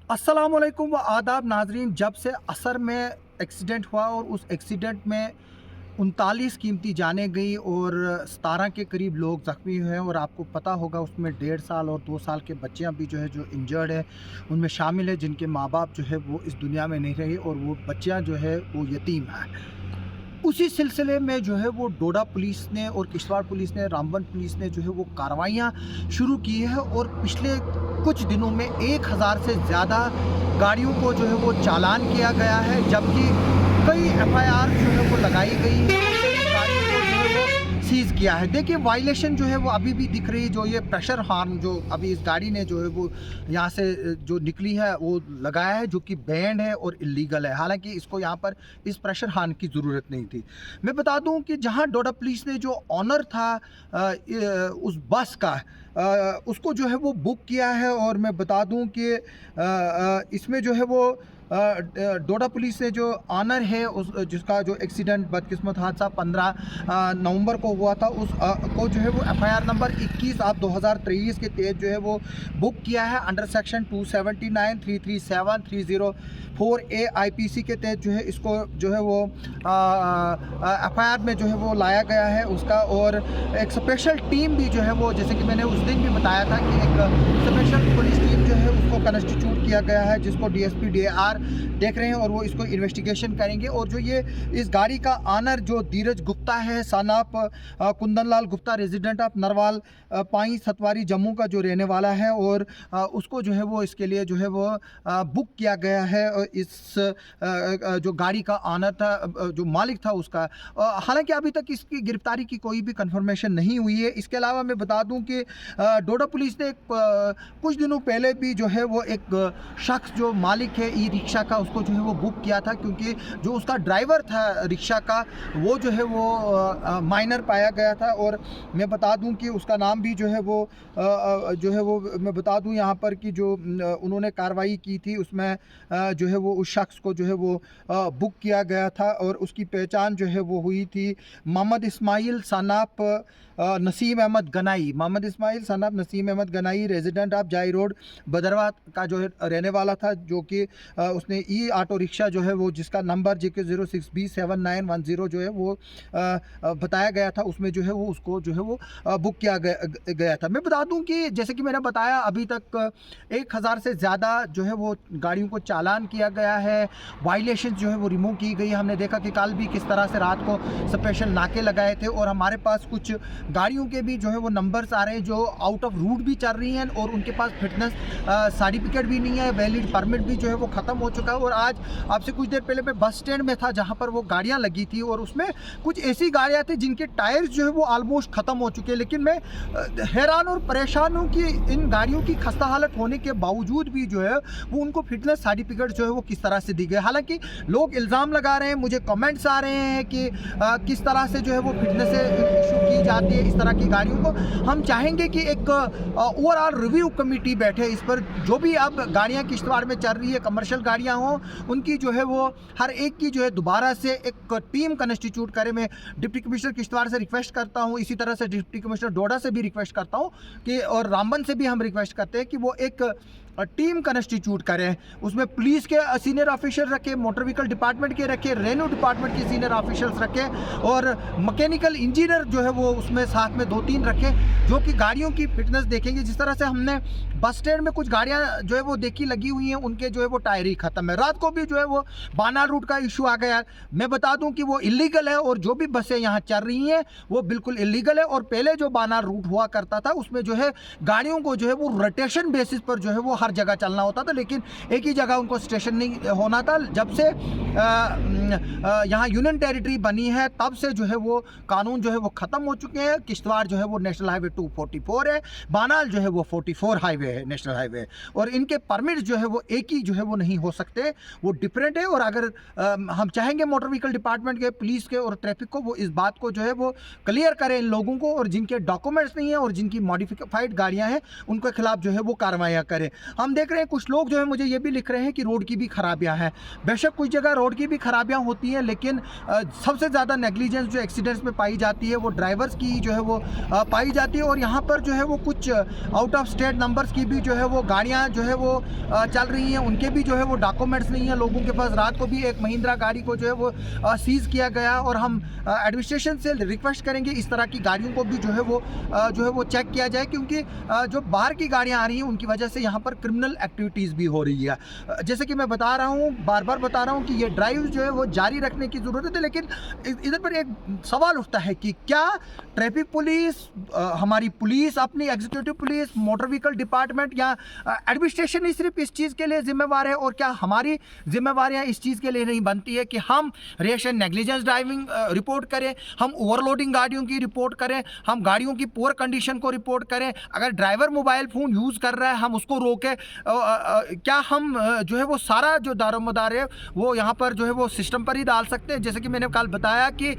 अस्सलाम वालेकुम व आदाब नाजरीन। जब से असर में एक्सीडेंट हुआ और उस एक्सीडेंट में 39 कीमती जानें गई और 17 के करीब लोग ज़ख्मी हुए हैं और आपको पता होगा उसमें 1.5 साल और 2 साल के बच्चियां भी जो है जो इंजर्ड है उनमें शामिल है, जिनके माँ बाप जो है वो इस दुनिया में नहीं रहे और वो बच्चियां जो है वो यतीम हैं। उसी सिलसिले में जो है वो डोडा पुलिस ने और किश्तवाड़ पुलिस ने, रामबन पुलिस ने जो है वो कार्रवाइयाँ शुरू की है और पिछले कुछ दिनों में 1000 से ज़्यादा गाड़ियों को जो है वो चालान किया गया है, जबकि कई एफआईआर जो है वो लगाई गई है, गाड़ियों को जो है वो सीज़ किया है। देखिए वायलेशन जो है वो अभी भी दिख रही है, जो ये प्रेशर हार्न जो अभी इस गाड़ी ने जो है वो यहाँ से जो निकली है वो लगाया है, जो कि बैंड है और इलीगल है। हालांकि इसको यहाँ पर इस प्रेशर हार्न की ज़रूरत नहीं थी। मैं बता दूं कि जहाँ डोडा पुलिस ने जो ऑनर था उस बस का, उसको जो है वो बुक किया है और मैं बता दूं कि इसमें जो है वो डोडा पुलिस ने जो ऑनर है उस जिसका जो एक्सीडेंट बदकिस्मत हादसा 15 नवंबर को हुआ था, उस को जो है वो एफआईआर नंबर 21 आप 2023 के तहत जो है वो बुक किया है अंडर सेक्शन 279, 337, 304 ए आईपीसी के तहत जो है इसको जो है वो एफआईआर में जो है वो लाया गया है उसका। और एक स्पेशल टीम भी जो है वो, जैसे कि मैंने उस दिन भी बताया था कि एक स्पेशल पुलिस टीम जो है उसको कंस्टिट्यूट किया गया है, जिसको डीएसपी डीआर देख रहे हैं और वो इसको इन्वेस्टिगेशन करेंगे। और जो ये इस गाड़ी का ऑनर जो धीरज गुप्ता है, सनाप कुंदन लाल गुप्ता, रेजिडेंट ऑफ नरवाल पाई सतवारी जम्मू का जो रहने वाला है, और उसको जो है वो इसके लिए जो है वो बुक किया गया है। और इस जो गाड़ी का ऑनर था, जो मालिक था उसका, हालांकि अभी तक इसकी गिरफ्तारी की कोई भी कंफर्मेशन नहीं हुई है। इसके अलावा मैं बता दूं कि डोडा पुलिस ने कुछ दिनों पहले भी जो है वो एक शख्स जो मालिक है ई रिक्शा का, उसको जो है वो बुक किया था, क्योंकि जो उसका ड्राइवर था रिक्शा का वो जो है वो माइनर पाया गया था। और मैं बता दूं कि उसका नाम भी मैं बता दूं यहाँ पर कि जो उन्होंने कार्रवाई की थी उसमें जो है वो उस शख्स को जो है वो बुक किया गया था और उसकी पहचान जो है वो हुई थी मोहम्मद इस्माइल सनाप नसीम अहमद गनाई। मोहम्मद इस्माइल सनाप नसीम अहमद गनाई, रेजिडेंट ऑफ जाई रोड बदरवा का जो है रहने वाला था, जो कि उसने ई ऑटो रिक्शा जो है वो जिसका नंबर JK 06B7910 जो है वो बताया गया था, उसमें जो है वो उसको जो है वो बुक किया गया था। मैं बता दूं कि जैसे कि मैंने बताया अभी तक 1000 से ज़्यादा जो है वो गाड़ियों को चालान किया गया है, वायलेशन जो है वो रिमूव की गई। हमने देखा कि कल भी किस तरह से रात को स्पेशल नाके लगाए थे और हमारे पास कुछ गाड़ियों के भी जो है वो नंबर्स आ रहे हैं जो आउट ऑफ रूट भी चल रही हैं और उनके पास फिटनेस सर्टिफिकेट भी नहीं है, वैलिड परमिट भी जो है वो ख़त्म हो चुका है। और आज आपसे कुछ देर पहले मैं बस स्टैंड में था जहाँ पर वो गाड़ियाँ लगी थी और उसमें कुछ ऐसी गाड़ियाँ थी जिनके टायर्स जो है वो ऑलमोस्ट ख़त्म हो चुके हैं। लेकिन मैं हैरान और परेशान हूँ कि इन गाड़ियों की खस्ता हालत होने के बावजूद भी जो है वो उनको फिटनेस सर्टिफिकेट जो है वो किस तरह से दी गई। हालांकि लोग इल्ज़ाम लगा रहे हैं, मुझे कमेंट्स आ रहे हैं कि किस तरह से जो है वो फिटनेस इशू की जाती है इस तरह की गाड़ियों को। हम चाहेंगे कि एक ओवरऑल रिव्यू कमेटी बैठे इस पर, जो भी अब गाड़ियाँ किश्तवाड़ में चल रही है, कमर्शियल गाड़ियाँ हों, उनकी जो है वो हर एक की जो है दोबारा से एक टीम कंस्टिट्यूट करे। मैं डिप्टी कमिश्नर किश्तवाड़ से रिक्वेस्ट करता हूँ, इसी तरह से डिप्टी कमिश्नर डोडा से भी रिक्वेस्ट करता हूँ कि, और रामबन से भी हम रिक्वेस्ट करते हैं कि वो एक टीम कंस्टिट्यूट करें, उसमें पुलिस के सीनियर ऑफिसर रखें, मोटर व्हीकल डिपार्टमेंट के रखें, रेवेन्यू डिपार्टमेंट के सीनियर ऑफिसर्स रखें और मैकेनिकल इंजीनियर जो है वो उसमें साथ में 2-3 रखें जो कि गाड़ियों की फिटनेस देखेंगे। जिस तरह से हमने बस स्टैंड में कुछ गाड़ियां जो है वो देखी लगी हुई हैं, उनके जो है वो टायर ही ख़त्म है। रात को भी जो है वो बानार रूट का इशू आ गया। मैं बता दूं कि वो इलीगल है और जो भी बसें यहाँ चल रही हैं वो बिल्कुल इलीगल है। और पहले जो बानार रूट हुआ करता था उसमें जो है गाड़ियों को जो है वो रोटेशन बेसिस पर जो है वो हर जगह चलना होता था, लेकिन एक ही जगह उनको स्टेशन नहीं होना था। जब से यहाँ यूनियन टेरिटरी बनी है तब से जो है वो कानून जो है वो ख़त्म हो चुके हैं। किश्तवाड़ जो है वो नेशनल हाईवे 244 है, बानाल जो है वो 44 हाईवे है, नेशनल हाईवे, और इनके परमिट जो है वो एक ही जो है वो नहीं हो सकते, वो डिफरेंट है। और अगर हम चाहेंगे मोटर व्हीकल डिपार्टमेंट के, पुलिस के और ट्रैफिक को वो इस बात को जो है वो क्लियर करें इन लोगों को, और जिनके डॉक्यूमेंट्स नहीं है और जिनकी मॉडिफाइड गाड़ियाँ हैं उनके खिलाफ जो है वो कार्रवाइयाँ करें। हम देख रहे हैं कुछ लोग जो है मुझे ये भी लिख रहे हैं कि रोड की भी खराबियां हैं। बेशक कुछ जगह रोड की भी खराबियां होती हैं, लेकिन सबसे ज़्यादा नेग्लिजेंस जो एक्सीडेंट्स में पाई जाती है वो ड्राइवर्स की जो है वो पाई जाती है। और यहाँ पर जो है वो कुछ आउट ऑफ स्टेट नंबर्स की भी जो है वो गाड़ियाँ जो है वो चल रही हैं, उनके भी जो है वो डॉक्यूमेंट्स नहीं है लोगों के पास। रात को भी एक महिंद्रा गाड़ी को जो है वो सीज़ किया गया, और हम एडमिनिस्ट्रेशन से रिक्वेस्ट करेंगे इस तरह की गाड़ियों को भी जो है वो चेक किया जाए, क्योंकि जो बाहर की गाड़ियाँ आ रही हैं उनकी वजह से यहाँ पर क्रिमिनल एक्टिविटीज़ भी हो रही है। जैसे कि मैं बता रहा हूँ, बार बार बता रहा हूँ कि ये ड्राइव जो है वो जारी रखने की ज़रूरत है। लेकिन इधर पर एक सवाल उठता है कि क्या ट्रैफिक पुलिस, हमारी पुलिस, अपनी executive police, motor vehicle department या एडमिनिस्ट्रेशन ही सिर्फ इस चीज़ के लिए जिम्मेवार है, और क्या हमारी जिम्मेवारियां इस चीज़ के लिए नहीं बनती है कि हम रेश एंड नेग्लिजेंस ड्राइविंग रिपोर्ट करें, हम ओवरलोडिंग गाड़ियों की रिपोर्ट करें, हम गाड़ियों की पुअर कंडीशन को रिपोर्ट करें, अगर ड्राइवर मोबाइल फ़ोन यूज़ कर रहा है हम उसको रोकें। क्या हम जो है वो सारा जो दारोमदार है वो यहाँ पर जो है वो सिस्टम पर ही डाल सकते हैं। जैसे कि मैंने कल बताया कि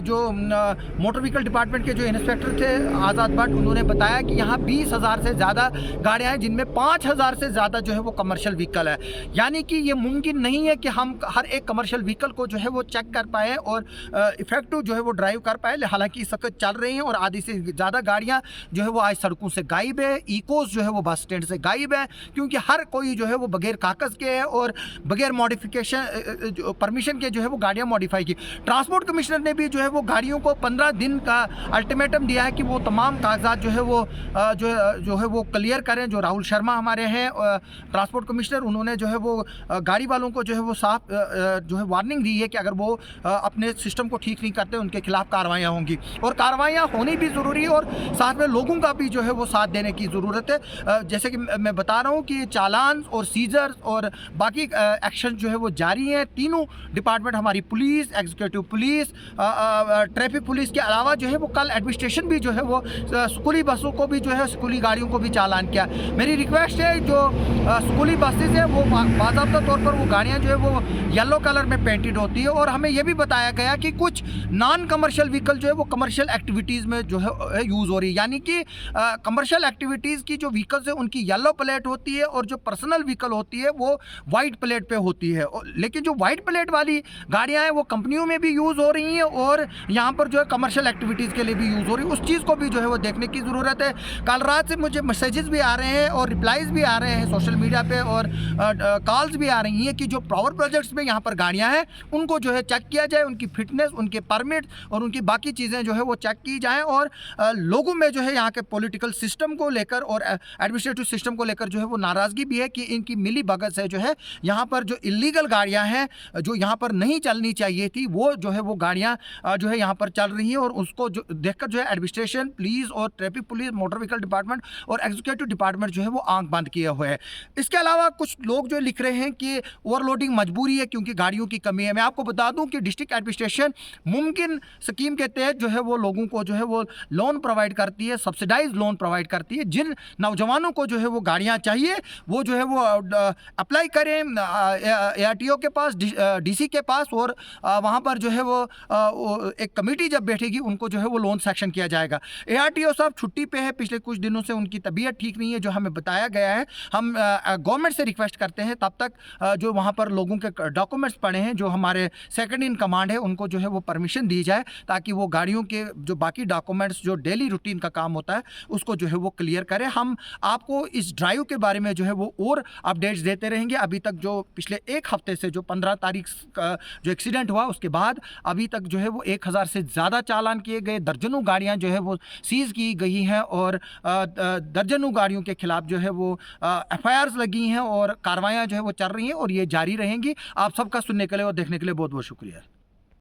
जो मोटर व्हीकल डिपार्टमेंट के जो इंस्पेक्टर थे आज़ाद भट्ट, उन्होंने बताया कि यहाँ 20,000 से ज़्यादा गाड़ियाँ हैं, जिनमें 5,000 से ज़्यादा जो है वो कमर्शियल व्हीकल है। यानी कि ये मुमकिन नहीं है कि हम हर एक कमर्शियल व्हीकल को जो है वो चेक कर पाए और इफेक्टिव जो है वो ड्राइव कर पाए। हालांकि इस वक्त चल रही हैं और आधी से ज़्यादा गाड़ियाँ जो है वो आज सड़कों से गायब है। इकोस जो है वो बस स्टैंड से गायब है, क्योंकि हर कोई जो है वो बगैर कागज़ के है और बगैर मॉडिफिकेशन परमिशन के जो है वो गाड़ियाँ मॉडिफाई की। ट्रांसपोर्ट कमिश्नर ने भी जो है वो गाड़ियों को 15 दिन का अल्टीमेटम दिया है कि वो तमाम कागजात जो है वो क्लियर करें। जो राहुल शर्मा हमारे हैं ट्रांसपोर्ट कमिश्नर, उन्होंने जो है वो गाड़ी वालों को जो है वो साफ जो है वार्निंग दी है कि अगर वो अपने सिस्टम को ठीक नहीं करते उनके खिलाफ कार्रवाइयाँ होंगी, और कार्रवाइयाँ होनी भी ज़रूरी है, और साथ में लोगों का भी जो है वो साथ देने की ज़रूरत है। जैसे कि मैं बता रहा हूँ कि चालान और सीजर और बाकी एक्शन जो है वो जारी हैं। तीनों डिपार्टमेंट, हमारी police, executive police, traffic police के अलावा जो है वो कल एडमिनिस्ट्रेशन भी जो है वो स्कूली बसों को भी जो है स्कूली गाड़ियों को भी चालान किया। मेरी रिक्वेस्ट है जो स्कूली बसेज है वो बाज़ाब्ता तौर पर वो गाड़ियाँ जो है वो येलो कलर में पेंटेड होती है, और हमें यह भी बताया गया कि कुछ नॉन कमर्शियल व्हीकल जो है वो कमर्शियल एक्टिविटीज़ में जो है यूज़ हो रही है। यानी कि कमर्शियल एक्टिविटीज़ की जो व्हीकल्स है उनकी येलो प्लेट होती है, और जो पर्सनल व्हीकल होती है वो वाइट प्लेट पे होती है। लेकिन जो वाइट प्लेट वाली गाड़ियाँ हैं वो कंपनियों में भी यूज़ हो रही हैं और यहाँ पर जो है कमर्शियल एक्टिविटीज़ के लिए भी यूज़ हो रही है। उस चीज़ को भी जो है वो देखने की ज़रूरत है। कल रात से मुझे मैसेजेस भी आ रहे हैं और रिप्लाइज़ भी आ रहे हैं सोशल मीडिया पे, और कॉल्स भी आ रही हैं कि जो पावर प्रोजेक्ट्स में यहाँ पर गाड़ियाँ हैं उनको जो है चेक किया जाए, उनकी फिटनेस, उनके परमिट और उनकी बाकी चीज़ें जो है वो चेक की जाएँ। और लोगों में जो है यहाँ के पॉलिटिकल सिस्टम को लेकर और एडमिनिस्ट्रेटिव सिस्टम को लेकर जो है वो नाराज़गी भी है कि इनकी मिली भगत से जो है यहाँ पर जो इलीगल गाड़ियाँ हैं जो यहाँ पर नहीं चलनी चाहिए थी वो जो है वो गाड़ियाँ जो है यहाँ पर चल रही हैं, और उसको जो देखकर जो है एडमिनिस्ट्रेशन, पुलिस और traffic police, motor vehicle department और एग्जीक्यूटिव डिपार्टमेंट जो है वो आंख बंद किए हुए है। इसके अलावा कुछ लोग जो लिख रहे हैं कि ओवरलोडिंग मजबूरी है क्योंकि गाड़ियों की कमी है। मैं आपको बता दूं कि डिस्ट्रिक्ट एडमिनिस्ट्रेशन मुमकिन स्कीम के तहत जो है वो लोगों को जो है वो लोन प्रोवाइड करती है, सब्सिडाइज लोन प्रोवाइड करती है। जिन नौजवानों को जो है वो गाड़ियाँ चाहिए वो जो है वो अप्लाई करें ARTO के पास, DC के पास, और वहाँ पर जो है वो एक कमेटी जब बैठेगी उनको जो है वो लोन सेक्शन किया जाएगा। ARTO साहब छुट्टी पे है, पिछले कुछ दिनों से उनकी तबीयत ठीक नहीं है जो हमें बताया गया है। हम गवर्नमेंट से रिक्वेस्ट करते हैं तब तक जो वहाँ पर लोगों के डॉक्यूमेंट्स पड़े हैं, जो हमारे सेकंड इन कमांड है उनको जो है वो परमिशन दी जाए, ताकि वो गाड़ियों के जो बाकी डॉक्यूमेंट्स जो डेली रूटीन का काम होता है उसको जो है वो क्लियर करें। हम आपको इस ड्राइव के बारे में जो है वो और अपडेट्स देते रहेंगे। अभी तक जो पिछले एक हफ्ते से जो 15 तारीख का जो एक्सीडेंट हुआ उसके बाद अभी तक जो है वो 1000 से ज़्यादा चालान किए गए, दर्जनों गाड़ियाँ जो है वो सीज़ की गई हैं, और दर्जनों गाड़ियों के खिलाफ जो है वो FIRs लगी हैं और कार्रवाइयाँ जो है वो चल रही हैं और ये जारी रहेंगी। आप सबका सुनने के लिए और देखने के लिए बहुत बहुत शुक्रिया।